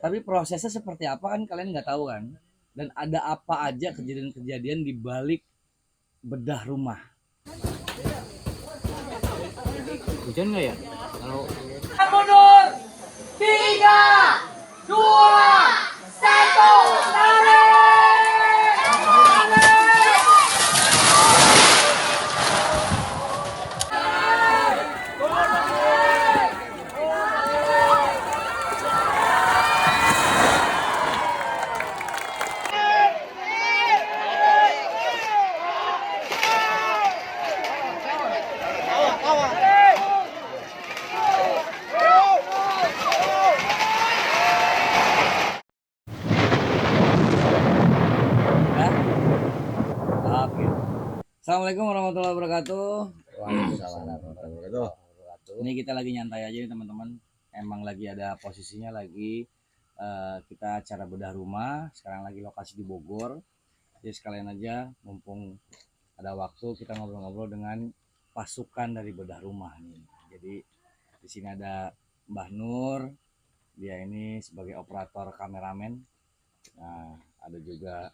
Tapi prosesnya seperti apa kan kalian nggak tahu kan? Dan ada apa aja kejadian-kejadian di balik bedah rumah. Hujan nggak ya? Kalau Mundur 3, 2, 1, tarik! Ya? Oke. Assalamualaikum warahmatullahi wabarakatuh. Waalaikumsalam warahmatullahi wabarakatuh. Ini kita lagi nyantai aja nih teman-teman. Emang lagi ada posisinya lagi kita acara bedah rumah. Sekarang lagi lokasi di Bogor. Jadi sekalian aja mumpung ada waktu kita ngobrol-ngobrol dengan pasukan dari bedah rumah nih. Jadi di sini ada Mbah Nur, dia ini sebagai operator kameramen. Nah, ada juga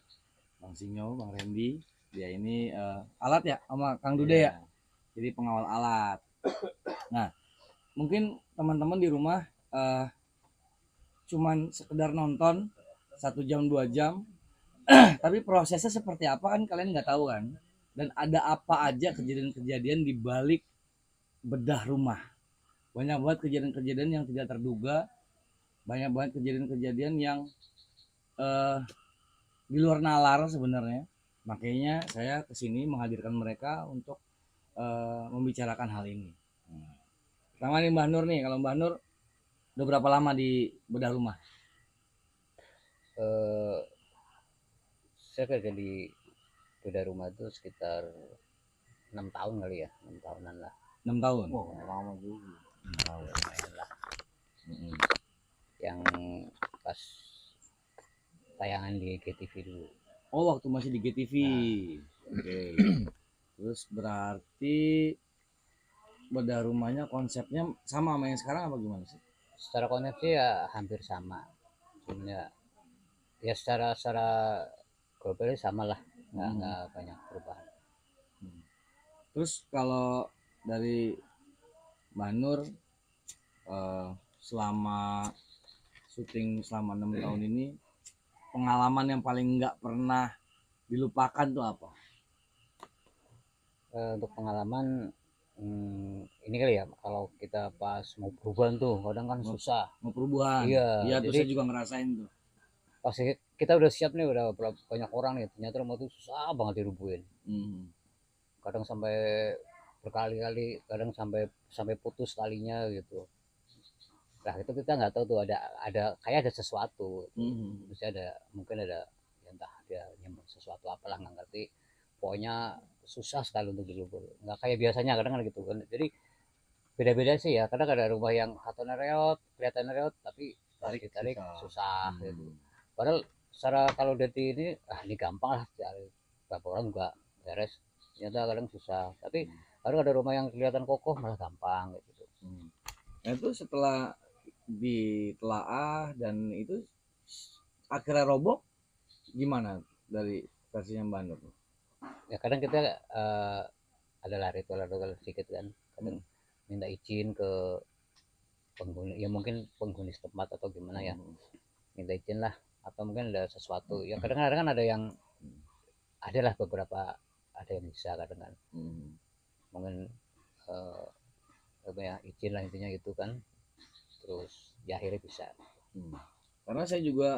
Bang Sinyo, Bang Randy, dia ini alat ya sama Kang Dude ya. Jadi pengawal alat. Nah, mungkin teman-teman di rumah cuman sekedar nonton 1 jam 2 jam, tapi prosesnya seperti apa kan kalian nggak tahu kan? Dan ada apa aja kejadian-kejadian di balik bedah rumah. Banyak banget kejadian-kejadian yang tidak terduga, banyak banget kejadian-kejadian yang di luar nalar sebenarnya. Makanya saya kesini menghadirkan mereka untuk membicarakan hal ini. Pertama nih Mbah Nur nih, kalau Mbah Nur udah berapa lama di bedah rumah? Saya kerja di bedah rumah itu sekitar 6 tahun kali ya, 6 tahunan lah. 6 tahun. Oh, lama juga. Lumayan lah. Yang pas tayangan di GTV dulu. Oh, waktu masih di GTV. Oke. Terus berarti bedah rumahnya konsepnya sama sama yang sekarang apa gimana sih? Secara konsep sih ya hampir sama. Cuman ya secara globalnya sama lah, nggak banyak perubahan. Terus kalau dari Mbak Nur selama syuting selama 6 tahun ini, pengalaman yang paling nggak pernah dilupakan tuh apa? Untuk pengalaman ini kali ya, kalau kita pas mau perubahan tuh kadang kan susah. Mau perubahan? Iya, Iya tuh jadi saya juga ngerasain tuh. pas kita udah siap nih, udah banyak orang nih, ternyata rumah tuh susah banget dirubuhin. Kadang sampai berkali-kali, kadang sampai putus talinya gitu. Nah itu kita nggak tahu tuh, ada kayak ada sesuatu. Terus mungkin ada ya entah dia nyemprot sesuatu apalah, nggak ngerti. Pokoknya susah sekali untuk dilubur, nggak kayak biasanya kadang kan gitu kan. Jadi beda-beda sih ya, kadang ada rumah yang katanya reot, kelihatan reot, tapi tarik susah gitu. Padahal secara kalau dari ini gampang lah, cari berapa orang juga beres. Ternyata kadang susah, tapi kadang ada rumah yang kelihatan kokoh malah gampang gitu. Nah itu setelah ditelaah dan itu akhirnya roboh, gimana dari versinya Mbak Nur? Ya kadang kita adalah ritual sedikit kan, kadang minta izin ke penghuni, ya mungkin penghuni setempat atau gimana ya, minta izin lah, atau mungkin ada sesuatu ya. Kadang-kadang kan adalah beberapa, ada yang bisa kadang kan mungkin apa ya, izin lah intinya gitu kan, terus ya akhirnya bisa. Karena saya juga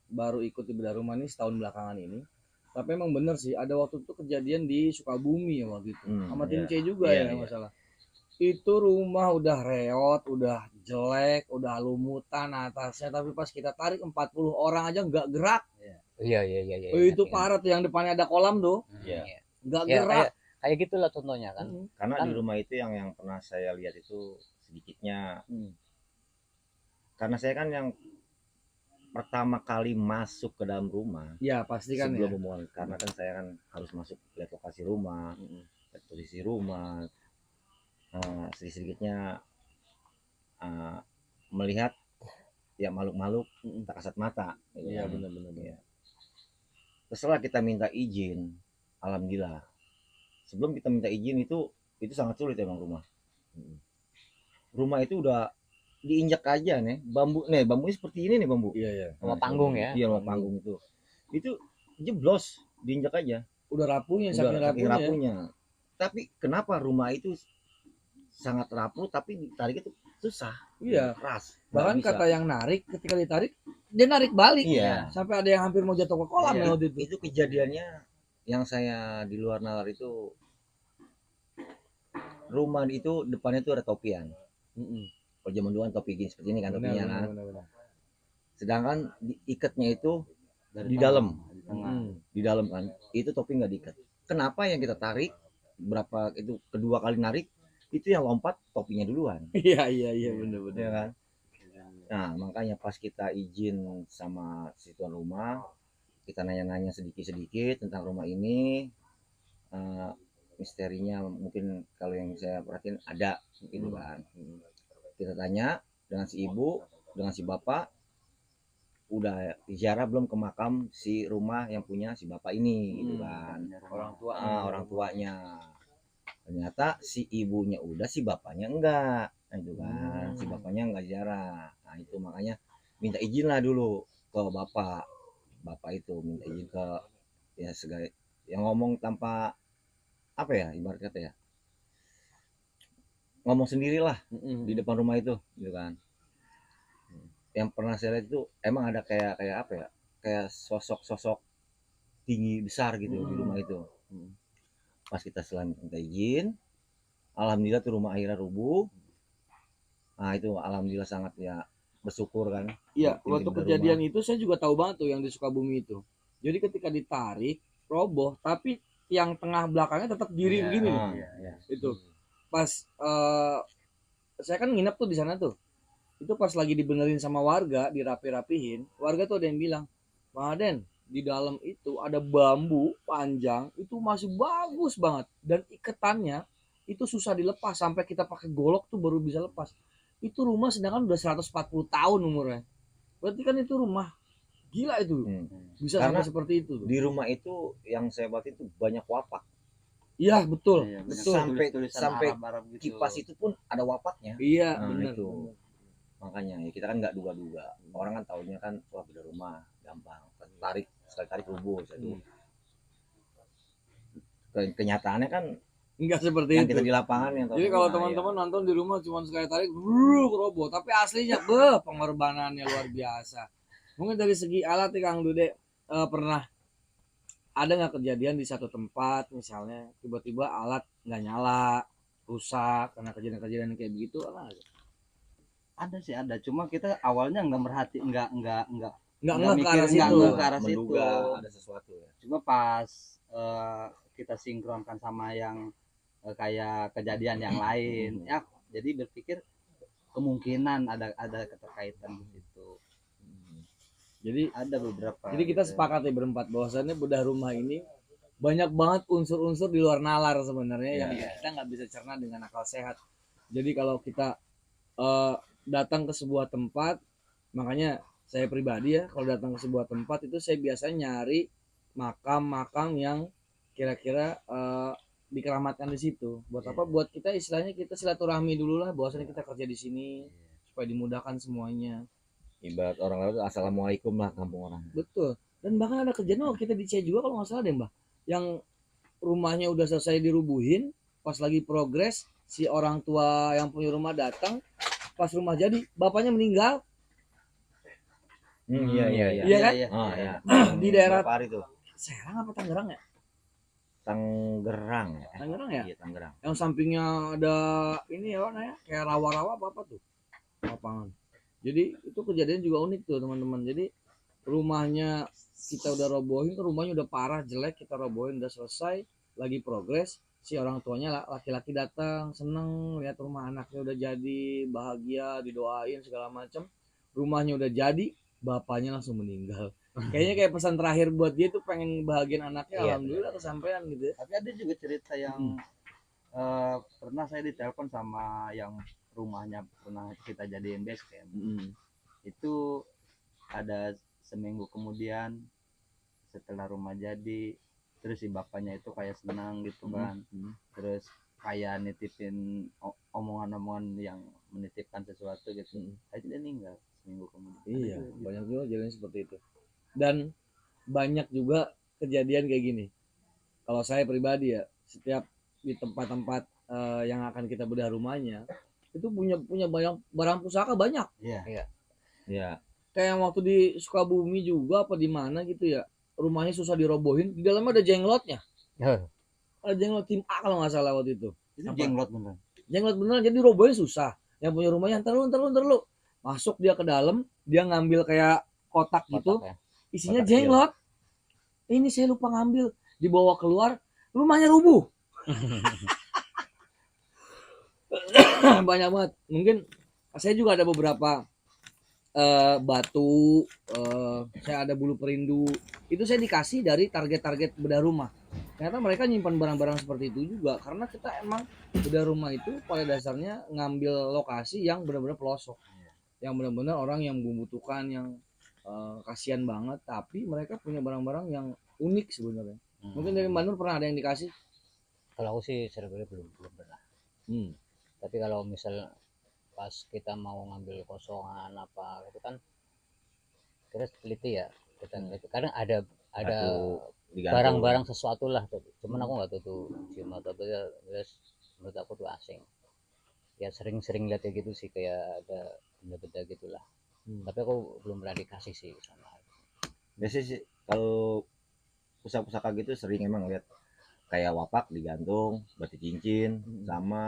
baru ikut di bedah rumah ini setahun belakangan ini, tapi emang bener sih ada waktu itu kejadian di Sukabumi ya waktu itu, sama tim C juga ya masalah. Itu rumah udah reot, udah jelek, udah lumutan atasnya, tapi pas kita tarik 40 orang aja nggak gerak. Iya. Itu parah tuh, yang depannya ada kolam tuh, nggak Ya, gerak. kayak gitulah contohnya kan. Karena di rumah itu yang pernah saya lihat itu sedikitnya, karena saya kan yang pertama kali masuk ke dalam rumah. Ya pasti kan sebelum ya. hubungan, karena kan saya kan harus masuk lihat lokasi rumah, lihat posisi rumah, sedikit-sedikitnya melihat ya makhluk-makhluk tak kasat mata. Gitu Iya, kan. benar-benar. Iya. Setelah kita minta izin, alhamdulillah. Sebelum kita minta izin itu sangat sulit emang rumah. Rumah itu udah diinjak aja nih, bambunya seperti ini nih bambu. Iya, iya. Rumah panggung ya. Iya, rumah panggung itu jeblos, diinjak aja. Udah rapuhnya, Udah saking saking rapuhnya. rapuhnya. Tapi kenapa rumah itu sangat rapuh tapi ditarik itu susah, Iya. keras. Bahkan Nggak bisa. kata yang narik, ketika ditarik, dia narik balik. Iya. Sampai ada yang hampir mau jatuh ke kolam Iya, ya waktu itu. itu kejadiannya yang saya di luar nalar itu, rumah itu depannya itu ada topian. Kalau zaman dulu kan topi gini seperti ini kan topinya kan. Benar. Sedangkan diikatnya itu Dari di tengah, dalam. di tengah. Di dalam kan. Itu topi nggak diikat. Kenapa yang kita tarik berapa itu kedua kali narik itu yang lompat topinya duluan. Iya, benar. Ya kan? Nah, makanya pas kita izin sama si tuan rumah, kita nanya-nanya sedikit-sedikit tentang rumah ini, misterinya mungkin kalau yang saya perhatiin ada gitu kan. Kita tanya dengan si ibu, dengan si bapak, udah ziarah belum ke makam si rumah yang punya si bapak ini gitu kan. Orang tuanya. Ternyata si ibunya udah, si bapaknya enggak. Nah, itu kan, si bapaknya enggak ziarah. Nah, itu makanya minta izin lah dulu ke bapak. Bapak itu minta izin ke ya segala yang ngomong tanpa apa ya, ibarat kata ya. Ngomong sendirilah di depan rumah itu gitu kan. Yang pernah saya lihat itu emang ada kayak apa ya? Kayak sosok tinggi besar gitu di rumah itu. Pas kita setelah minta izin, alhamdulillah tuh rumah akhirnya rubuh. Nah itu alhamdulillah sangat ya bersyukur kan. Iya, Tim-tim waktu dari kejadian rumah. itu saya juga tahu banget tuh yang di Sukabumi itu. Jadi ketika ditarik, roboh, tapi yang tengah belakangnya tetap diri begini nih. Iya. Itu pas saya kan nginep tuh di sana tuh. Itu pas lagi dibenerin sama warga, dirapi-rapihin, warga tuh ada yang bilang, "Bang Aden, di dalam itu ada bambu panjang, itu masih bagus banget dan iketannya itu susah dilepas sampai kita pakai golok tuh baru bisa lepas." Itu rumah sedangkan udah 140 tahun umurnya. Berarti kan itu rumah gila itu. Bisa Karena sampai seperti itu tuh. di rumah itu yang saya buat itu banyak wapak. Iya, betul. Iya, betul. Sampai kipas itu pun ada wapaknya. Iya, Nah, benar. itu. Makanya ya kita kan nggak duga-duga. Orang kan taunya kan wah beda rumah gampang. Sekali tarik rubuh. Kenyataannya kan Enggak seperti yang itu. kita di lapangan yang tahu. Jadi kalau semua, teman-teman ya. nonton di rumah cuma sekali tarik, roboh. Tapi aslinya, pengorbanannya luar biasa. Mungkin dari segi alat nih Kang Dude, pernah ada nggak kejadian di satu tempat misalnya tiba-tiba alat nggak nyala, rusak karena kejadian-kejadian kayak begitu apa? Ada sih ada, cuma kita awalnya nggak merhati, nggak Nggak Nggak ngeh ke mikir, arah nggak situ. ngeh ke arah situ. Menduga ada sesuatu ya. Cuma pas kita sinkronkan sama yang kayak kejadian yang lain, ya jadi berpikir kemungkinan ada keterkaitan di situ. Jadi Ada beberapa. Jadi kita gitu. sepakat ya berempat bahwasannya bedah rumah ini banyak banget unsur-unsur di luar nalar sebenarnya yang kita nggak bisa cerna dengan akal sehat. Jadi kalau kita datang ke sebuah tempat, makanya saya pribadi ya kalau datang ke sebuah tempat itu saya biasanya nyari makam-makam yang kira-kira dikeramatkan di situ. Buat apa? Buat kita istilahnya kita silaturahmi dulu lah bahwasanya kita kerja di sini supaya dimudahkan semuanya. Ibarat orang lain assalamualaikum lah kampung orang. Betul. Dan bahkan ada kejadian waktu kita di C juga kalau nggak salah deh Mbak, yang rumahnya udah selesai dirubuhin, pas lagi progres si orang tua yang punya rumah datang, pas rumah jadi bapaknya meninggal. Iya. Iya kan? Oh iya. Di daerah Berapa hari tuh? Serang apa Tangerang ya? Tangerang ya. Tangerang ya? Iya, Tangerang. Yang sampingnya ada ini ya warnanya kayak rawa-rawa apa tuh? Lapangan. Jadi itu kejadian juga unik tuh teman-teman. Jadi rumahnya kita udah robohin, rumahnya udah parah jelek, kita robohin udah selesai, lagi progres, si orang tuanya laki-laki datang seneng lihat rumah anaknya udah jadi, bahagia, didoain segala macam, rumahnya udah jadi, bapaknya langsung meninggal. Kayaknya kayak pesan terakhir buat dia tuh pengen bahagian anaknya. Iya, Alhamdulillah kesampaian gitu ya. Tapi ada juga cerita yang pernah saya ditelepon sama yang rumahnya pernah kita jadiin base camp. Itu ada seminggu kemudian setelah rumah jadi, terus si bapaknya itu kayak senang gitu kan, terus kayak nitipin omongan-omongan yang menitipkan sesuatu gitu, akhirnya dia meninggal seminggu kemudian. Iya, Ada juga banyak juga kejadian seperti itu. Dan banyak juga kejadian kayak gini. Kalau saya pribadi ya, setiap di tempat-tempat yang akan kita bedah rumahnya, itu punya banyak barang pusaka banyak. Iya. Ya, Kayak yang waktu di Sukabumi juga apa di mana gitu ya, rumahnya susah dirobohin, di dalamnya ada jenglotnya. Ada jenglot tim A kalau nggak salah waktu itu. Itu Apa? jenglot beneran. Jenglot beneran, jadi robohin susah. Yang punya rumahnya ntar lu. Masuk dia ke dalam, dia ngambil kayak kotak gitu, Kotak ya. isinya Kotak kecil. jenglot. Ini saya lupa ngambil, dibawa keluar, rumahnya rubuh. Banyak banget. Mungkin saya juga ada beberapa batu, saya ada bulu perindu. Itu saya dikasih dari target-target bedah rumah. Ternyata mereka nyimpan barang-barang seperti itu juga, karena kita emang bedah rumah itu pada dasarnya ngambil lokasi yang benar-benar pelosok, yang benar-benar orang yang membutuhkan, yang kasihan banget, tapi mereka punya barang-barang yang unik sebenarnya. Mungkin dari Mbak Nur pernah ada yang dikasih? Kalau aku sih sebenarnya belum pernah. Tapi kalau misal pas kita mau ngambil kosongan apa itu kan kita teliti ya, kita teliti. Kadang ada Batu digantung. barang-barang sesuatu lah, cuman aku nggak tahu tuh cium atau apa ya, menurut aku tuh asing ya. Sering-sering lihat ya gitu sih, kayak ada benda-benda gitulah. Tapi aku belum pernah dikasih sih sama. Biasanya sih kalau pusaka-pusaka gitu sering emang lihat kayak wapak digantung, batu cincin, sama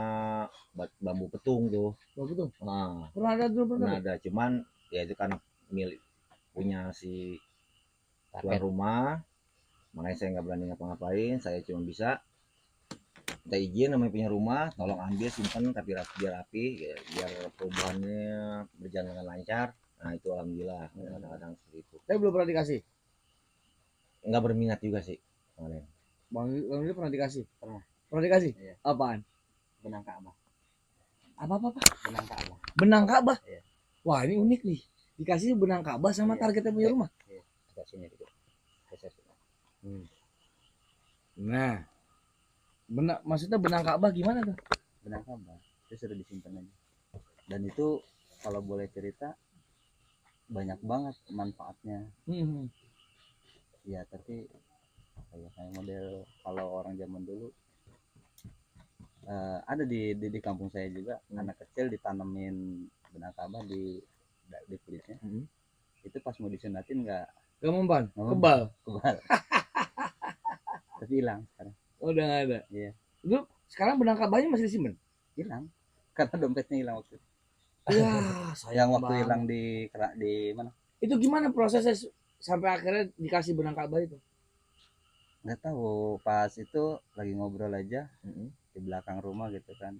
bambu petung tuh. Oh betul. Nah, Pernah ada tuh, pernah ada, cuman ya itu karena milik punya si tuan Target. rumah, makanya saya nggak berani ngapa-ngapain. Saya cuma bisa minta izin namanya punya rumah, tolong ambil, simpan, tapi biar rapi, ya, biar perubahannya berjalan dengan lancar. Nah itu alhamdulillah, kadang-kadang seperti itu. Saya belum pernah dikasih. Nggak berminat juga sih kemarin. Bang Nur pernah dikasih? Pernah. Pernah dikasih? Iya. Apaan? Benang Ka'bah. Apa? Benang Ka'bah. Benang Ka'bah. Iya. Wah, ini unik nih. Dikasih benang Ka'bah sama Iya. targetnya punya rumah. Agak sini dikit. Geser sini. Nah, maksudnya benang Ka'bah gimana tuh? Benang Ka'bah itu sudah disimpan aja. Dan itu kalau boleh cerita banyak banget manfaatnya. Ya tapi kayak model kalau orang zaman dulu ada di kampung saya juga, anak kecil ditanamin benang Ka'bah di kulitnya. Itu pas mau disunatin nggak mempan, kebal tapi hilang sekarang. Udah nggak ada. Iya. Itu sekarang benang Ka'bahnya masih disimpan? Hilang karena dompetnya hilang waktu itu. Iya, Yang waktu hilang di mana? Itu gimana prosesnya sampai akhirnya dikasih benang Ka'bah itu? Nggak tahu, pas itu lagi ngobrol aja di belakang rumah gitu kan,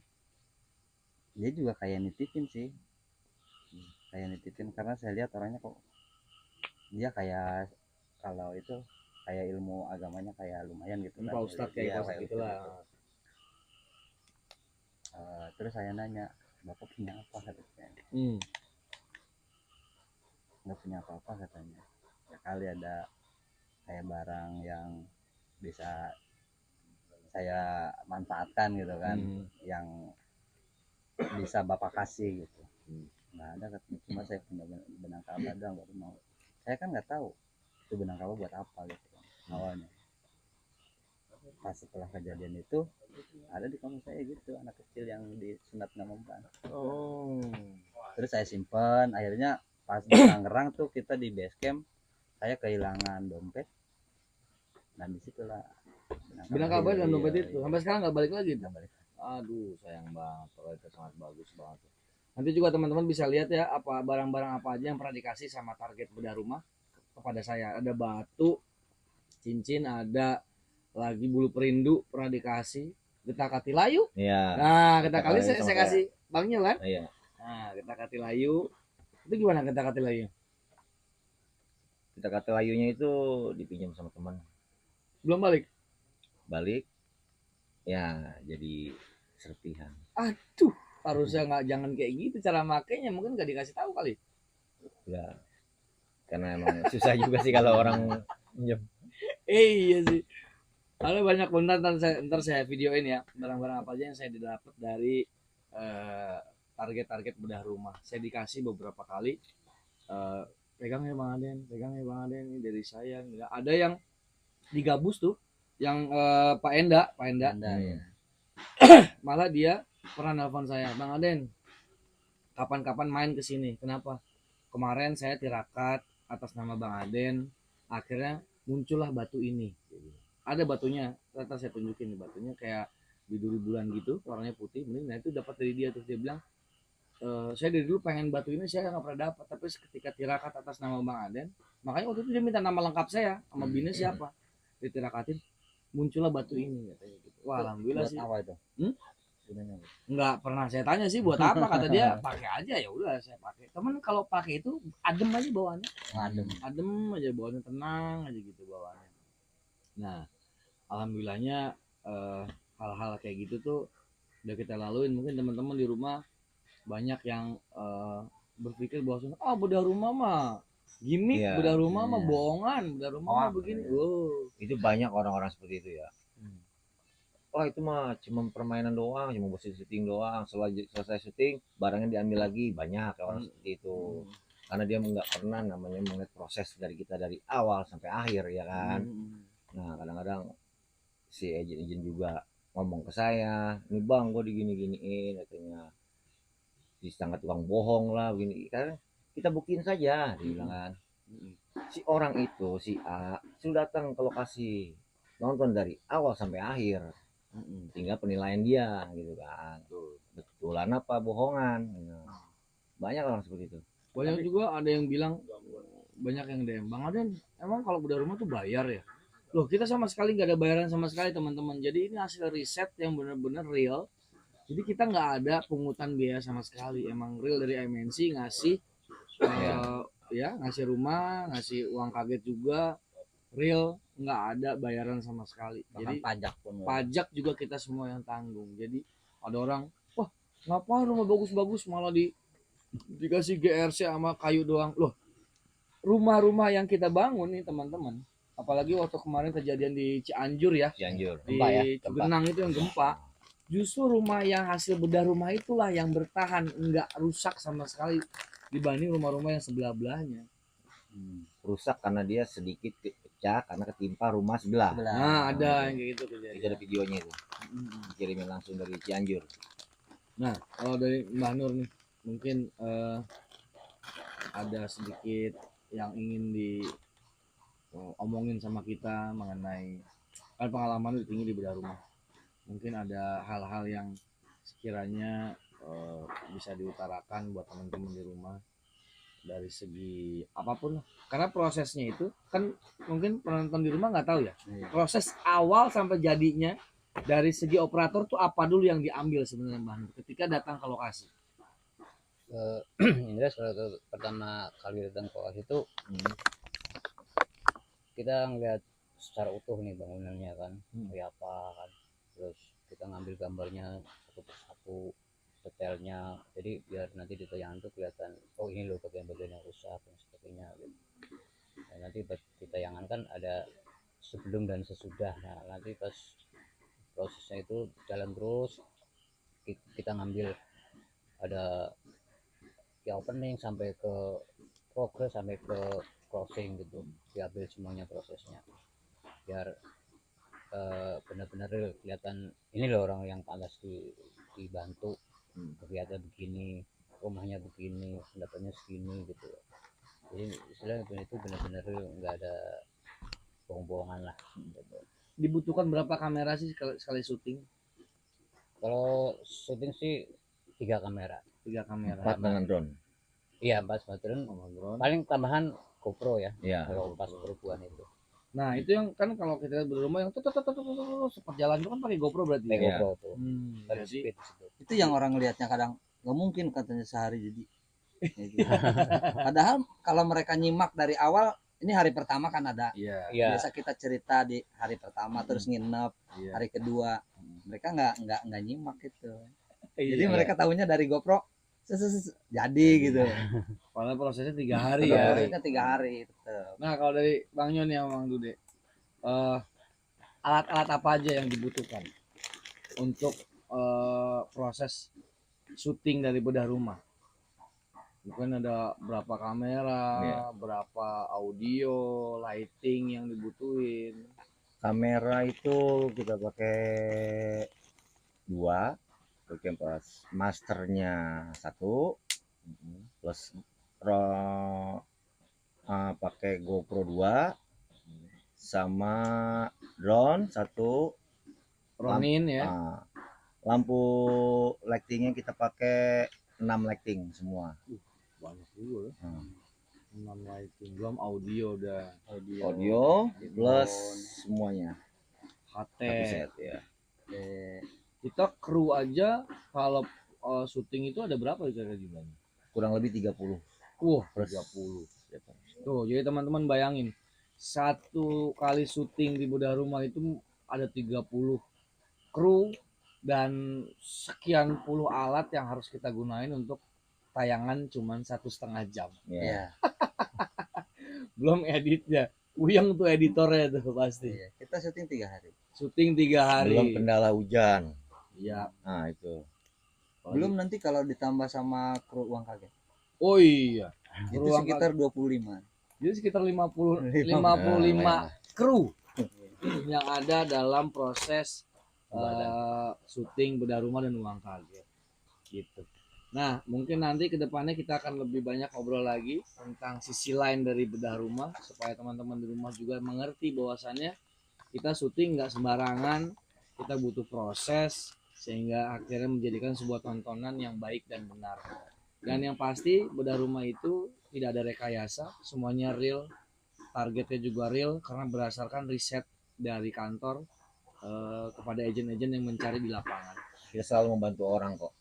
dia juga kayak nitipin sih, karena saya lihat orangnya kok dia kayak kalau itu kayak ilmu agamanya kayak lumayan gitu kan. Pak Ustadz kayak Iya, gitu lah. Terus saya nanya, bapak punya apa katanya? Nggak punya apa-apa katanya. Ya kali ada kayak barang yang bisa saya manfaatkan gitu kan, yang bisa bapak kasih gitu. Nggak ada katanya, cuma saya punya benang Ka'bah doang, baru mau. Saya kan nggak tahu itu benang Ka'bah buat apa gitu kan awalnya. Pas setelah kejadian itu ada di kampung saya gitu anak kecil yang disunat nggak mempan. Terus saya simpan, akhirnya pas di Tangerang tuh kita di base camp, saya kehilangan dompet, dan disitulah Benang Ka'bah dan dompet itu sampai sekarang nggak balik lagi. nggak balik. Aduh, sayang banget. Kalau itu sangat bagus banget. Nanti juga teman-teman bisa lihat ya apa barang-barang apa aja yang pernah dikasih sama target bedah rumah kepada saya. Ada batu, cincin, ada lagi bulu perindu pernah dikasih, getah katilayu. Iya. Nah, getah kali Katilayu saya sama kasih bangnya kan. Iya. Nah, getah katilayu itu gimana getah katilayu? Kita kata layunya itu dipinjam sama teman. Belum balik. Balik. Ya, jadi serpihan. Aduh, harusnya nggak, jangan kayak gitu cara makainya, mungkin nggak dikasih tahu kali. Ya, karena emang susah juga sih kalau orang minjem. Iya sih. Ada banyak benar, ntar saya videoin ya barang-barang apa aja yang saya didapat dari target-target bedah rumah. Saya dikasih beberapa kali, eh, pegang ya Bang Aden, pegang ya Bang Aden, ini dari saya. Nggak ada yang digabus tuh, yang Pak Enda, malah dia pernah nelpon saya, Bang Aden, kapan-kapan main ke sini. Kenapa? Kemarin saya tirakat atas nama Bang Aden, akhirnya muncullah batu ini. Ada batunya, ternyata saya tunjukin nih batunya kayak biduri bulan gitu, warnanya putih. Nah itu dapat dari dia, terus dia bilang, saya dari dulu pengen batu ini, saya nggak pernah dapat, tapi ketika tirakat atas nama Bang Aden, makanya waktu itu dia minta nama lengkap saya sama bini siapa, ditirakatin, muncullah batu ini katanya gitu. Wah alhamdulillah Buat sih. apa itu? Hmm? Gunanya apa? Nggak pernah saya tanya sih buat apa, kata dia pakai aja, ya udah saya pakai. Temen kalau pakai itu adem aja bawaannya, adem aja bawaannya, tenang aja gitu bawaannya. Nah alhamdulillahnya hal-hal kayak gitu tuh udah kita laluin. Mungkin teman-teman di rumah banyak yang berpikir bahwa bedah rumah mah gimmick, Iya, bedah rumah mah iya. bohongan, bedah rumah mah begini. itu banyak orang-orang seperti itu ya. Wah itu mah cuma permainan doang, cuma bersih syuting doang. Selesai syuting, barangnya diambil lagi. Banyak ya orang seperti itu. Karena dia nggak pernah namanya melihat proses dari kita dari awal sampai akhir ya kan. Nah kadang-kadang si agent juga ngomong ke saya, nih bang gue digini-giniin katanya, si sangat tukang bohong lah begini. Kan kita buktiin saja, dia bilang kan. Si orang itu si A sudah datang ke lokasi, nonton dari awal sampai akhir, tinggal penilaian dia gitu kan, betulan apa bohongan. Nah, banyak orang seperti itu. Banyak juga ada yang bilang, banyak yang DM, Bang Aden emang kalau bedah rumah tuh bayar ya? Loh kita sama sekali nggak ada bayaran sama sekali teman-teman. Jadi ini hasil riset yang benar-benar real. Jadi kita nggak ada pungutan biaya sama sekali. Emang real dari MNC ngasih ya ngasih rumah, ngasih uang kaget juga, real, nggak ada bayaran sama sekali. Bahkan Jadi pajak pun. pajak juga kita semua yang tanggung. Jadi ada orang, wah ngapain rumah bagus-bagus malah dikasih GRC sama kayu doang. Loh rumah-rumah yang kita bangun nih teman-teman, apalagi waktu kemarin kejadian di Cianjur ya, Cianjur. di Gempa ya, Cugenang itu yang gempa, justru rumah yang hasil bedah rumah itulah yang bertahan, nggak rusak sama sekali dibanding rumah-rumah yang sebelah belahnya. Rusak karena dia sedikit pecah karena ketimpa rumah sebelah. Nah ada yang kayak gitu Itu ada kejadian. videonya itu, dikirimin langsung dari Cianjur. Nah kalau dari Mbak Nur nih, mungkin ada sedikit yang ingin diomongin sama kita mengenai kan pengalaman lu tinggi di bedah rumah. Mungkin ada hal-hal yang sekiranya bisa diutarakan buat teman-teman di rumah dari segi apapun lah. Karena prosesnya itu kan mungkin penonton di rumah nggak tahu ya. Proses awal sampai jadinya dari segi operator tuh apa dulu yang diambil sebenarnya Mbak Nur ketika datang ke lokasi. Indra kalau pertama kali datang ke lokasi itu kita ngeliat secara utuh nih bangunannya kan, kayak apa kan, terus kita ngambil gambarnya satu persatu detailnya, jadi biar nanti di tayangan tuh kelihatan oh ini loh bagian-bagian yang rusak dan sebagainya gitu. Nah, nanti di tayangan kan ada sebelum dan sesudah. Nah nanti pas prosesnya itu jalan terus, kita ngambil ada ya opening sampai ke progress sampai ke closing gitu, diambil semuanya prosesnya biar benar-benar real, kelihatan ini loh orang yang pantas dibantu, kelihatan begini, rumahnya begini, pendapatnya segini gitu. Jadi istilahnya itu benar-benar real, nggak ada bohong-bohongan lah gitu. Dibutuhkan berapa kamera sih sekali syuting? Kalau syuting sih 3 kamera. 3 kamera. 4 dengan drone. Iya 4 drone. Paling tambahan GoPro ya. Iya. Kalau pas perubahan itu. Nah itu yang kan kalau kita di rumah yang sempat jalan itu kan pakai GoPro berarti. Pakai Iya. GoPro tuh. Jadi Speed situ. Itu yang orang lihatnya kadang nggak mungkin katanya sehari jadi. Padahal kalau mereka nyimak dari awal, ini hari pertama kan ada. iya. Iya. Biasa kita cerita di hari pertama terus nginep Iya. hari kedua. Mereka nggak nyimak gitu. Iya. Jadi mereka tahunya dari GoPro jadi gitu. Padahal prosesnya 3 hari ya. Prosesnya 3 hari tetap. Nah kalau dari Bang Yon ya Bang Dude, alat-alat apa aja yang dibutuhkan untuk proses syuting dari bedah rumah? Mungkin ada berapa kamera, berapa audio, lighting yang dibutuhin. Kamera itu kita pakai 2, pakai masternya 1, plus pakai GoPro 2, sama drone 1, Ronin ya. lampu lightingnya kita pakai 6 lighting semua. Banyak juga ya. 6 lighting, belum audio udah. Audio plus semuanya. HT. Satu set ya. Kita kru aja kalau syuting itu ada berapa kira-kira jumlahnya? Kurang lebih 30. Wah, Plus 30. Tuh, jadi teman-teman bayangin. Satu kali syuting di bedah rumah itu ada 30 kru dan sekian puluh alat yang harus kita gunain untuk tayangan cuman 1,5 jam. Ya. Belum editnya. Uyang tuh editornya tuh pasti. Iya, kita syuting 3 hari. Syuting 3 hari. Belum kendala hujan. Iya. Nah, itu. Belum nanti kalau ditambah sama kru uang kaget. Oh iya. Itu Ruang sekitar 25. Jadi sekitar 55 Nah, kru yang ada dalam proses syuting bedah rumah dan uang kaget gitu. Nah mungkin nanti kedepannya kita akan lebih banyak ngobrol lagi tentang sisi lain dari bedah rumah supaya teman-teman di rumah juga mengerti bahwasannya kita syuting nggak sembarangan, kita butuh proses sehingga akhirnya menjadikan sebuah tontonan yang baik dan benar. Dan yang pasti bedah rumah itu tidak ada rekayasa, semuanya real, targetnya juga real karena berdasarkan riset dari kantor kepada agen-agen yang mencari di lapangan. kita selalu membantu orang kok.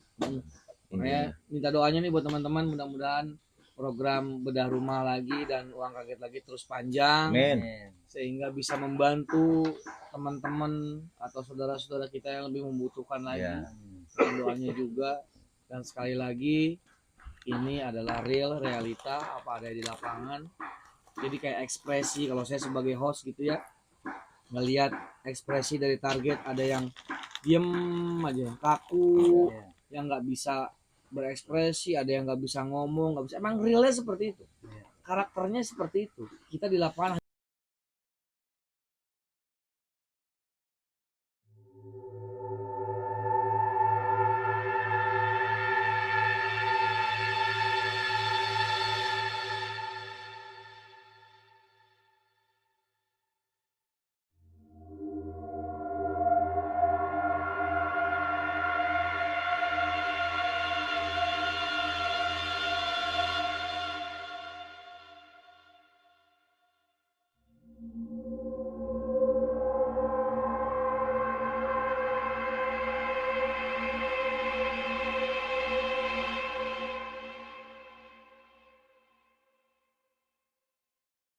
Makanya minta doanya nih buat teman-teman, mudah-mudahan program bedah rumah lagi dan uang kaget lagi terus panjang. Amin. Sehingga bisa membantu teman-teman atau saudara-saudara kita yang lebih membutuhkan lagi. Dan doanya juga. Dan sekali lagi ini adalah realita apa ada di lapangan. Jadi kayak ekspresi kalau saya sebagai host gitu ya, ngelihat ekspresi dari target, ada yang diem aja, kaku, yang nggak bisa berekspresi, ada yang nggak bisa ngomong, nggak bisa. Emang realnya seperti itu, karakternya seperti itu. Kita di lapangan